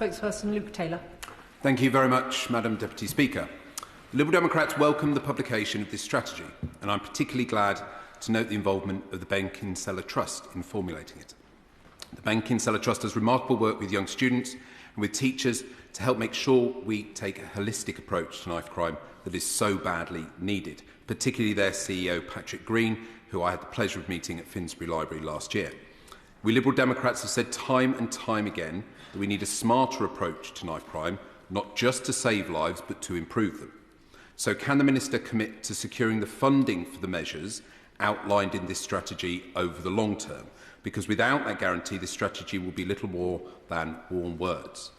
spokesperson Luke Taylor. Thank you very much, Madam Deputy Speaker. The Liberal Democrats welcome the publication of this strategy, and I'm particularly glad to note the involvement of the Ben Kinsella Trust in formulating it. The Ben Kinsella Trust does remarkable work with young students and with teachers to help make sure we take a holistic approach to knife crime that is so badly needed, particularly their CEO, Patrick Green, who I had the pleasure of meeting at Finsbury Library last year. We Liberal Democrats have said time and time again that we need a smarter approach to knife crime, not just to save lives, but to improve them. So can the Minister commit to securing the funding for the measures outlined in this strategy over the long term? Because without that guarantee, this strategy will be little more than warm words.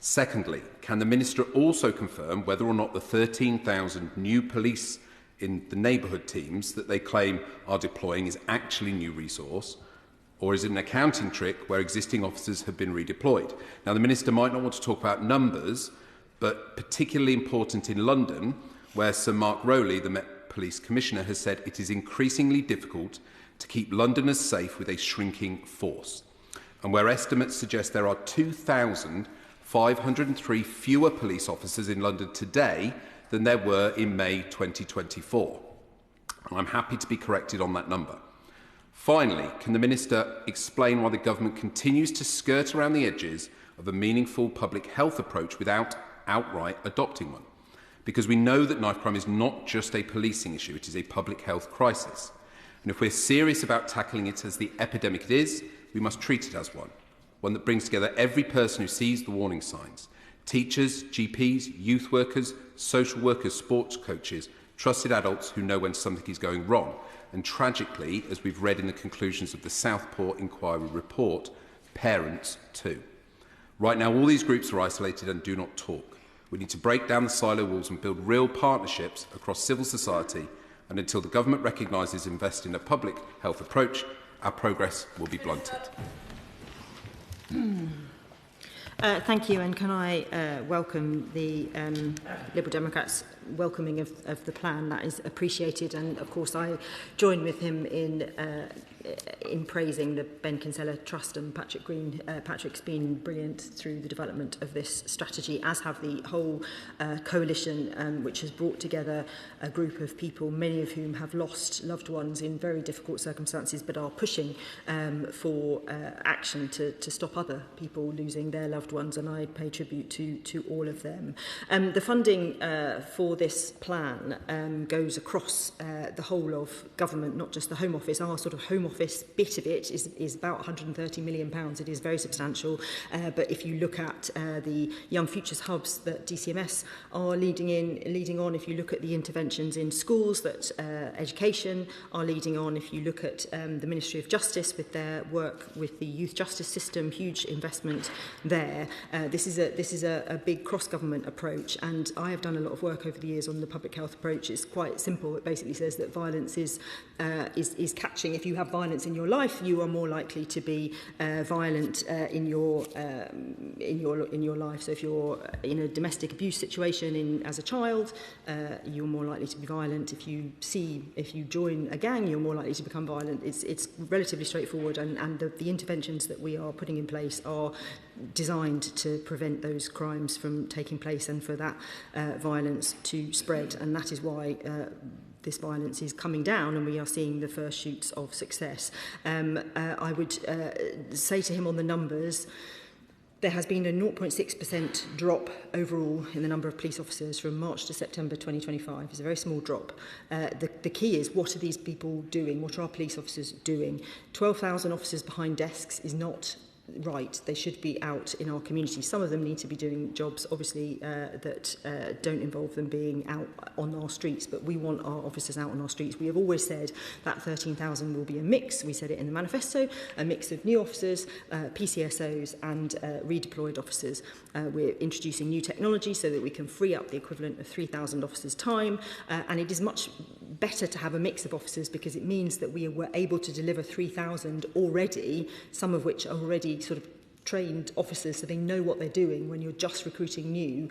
Secondly, can the Minister also confirm whether or not the 13,000 new police in the neighbourhood teams that they claim are deploying is actually new resource, or is it an accounting trick where existing officers have been redeployed? Now, the Minister might not want to talk about numbers, but particularly important in London, where Sir Mark Rowley, the Met Police Commissioner, has said it is increasingly difficult to keep Londoners safe with a shrinking force, and where estimates suggest there are 2,503 fewer police officers in London today than there were in May 2024. I'm happy to be corrected on that number. Finally, can the Minister explain why the government continues to skirt around the edges of a meaningful public health approach without outright adopting one? Because we know that knife crime is not just a policing issue, it is a public health crisis. And if we're serious about tackling it as the epidemic it is, we must treat it as one that brings together every person who sees the warning signs: teachers, GPs, youth workers, social workers, sports coaches, trusted adults who know when something is going wrong, and tragically, as we've read in the conclusions of the Southport Inquiry report, parents too. Right now, all these groups are isolated and do not talk. We need to break down the silo walls and build real partnerships across civil society, and until the government recognises and invests in a public health approach, our progress will be blunted. Thank you, and can I welcome the Liberal Democrats' welcoming of the plan. That is appreciated, and of course I join with him in praising the Ben Kinsella Trust and Patrick Green. Patrick's been brilliant through the development of this strategy, as have the whole coalition, which has brought together a group of people, many of whom have lost loved ones in very difficult circumstances, but are pushing for action to stop other people losing their loved ones, and I pay tribute to all of them. The funding for this plan goes across the whole of government, not just the Home Office. Our sort of Home Office bit of it is about £130 million. It is very substantial, but if you look at the Young Futures hubs that DCMS are leading on, if you look at the interventions in schools that education are leading on, if you look at the Ministry of Justice with their work with the youth justice system, huge investment there. This is a big cross-government approach, and I have done a lot of work over the years on the public health approach. It's quite simple. It basically says that violence is catching. If you have violence in your life, you are more likely to be violent in your life. So if you're in a domestic abuse situation as a child, you're more likely to be violent. If you join a gang, you're more likely to become violent. It's relatively straightforward, and the interventions that we are putting in place are designed to prevent those crimes from taking place and for that violence to spread, and that is why this violence is coming down and we are seeing the first shoots of success. I would say to him on the numbers, there has been a 0.6% drop overall in the number of police officers from March to September 2025. It's a very small drop. The key is, what are these people doing? What are our police officers doing? 12,000 officers behind desks is not right. They should be out in our community. Some of them need to be doing jobs, obviously, that don't involve them being out on our streets, but we want our officers out on our streets. We have always said that 13,000 will be a mix. We said it in the manifesto, a mix of new officers, PCSOs and redeployed officers. We're introducing new technology so that we can free up the equivalent of 3,000 officers' time, and it is much better to have a mix of officers because it means that we were able to deliver 3,000 already, some of which are already sort of trained officers, so they know what they're doing. When you're just recruiting new,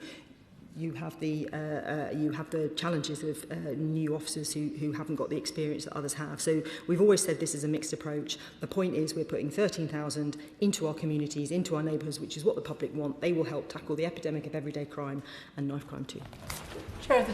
you have the challenges of new officers who haven't got the experience that others have. So we've always said this is a mixed approach. The point is we're putting 13,000 into our communities, into our neighbourhoods, which is what the public want. They will help tackle the epidemic of everyday crime and knife crime too. Chair of the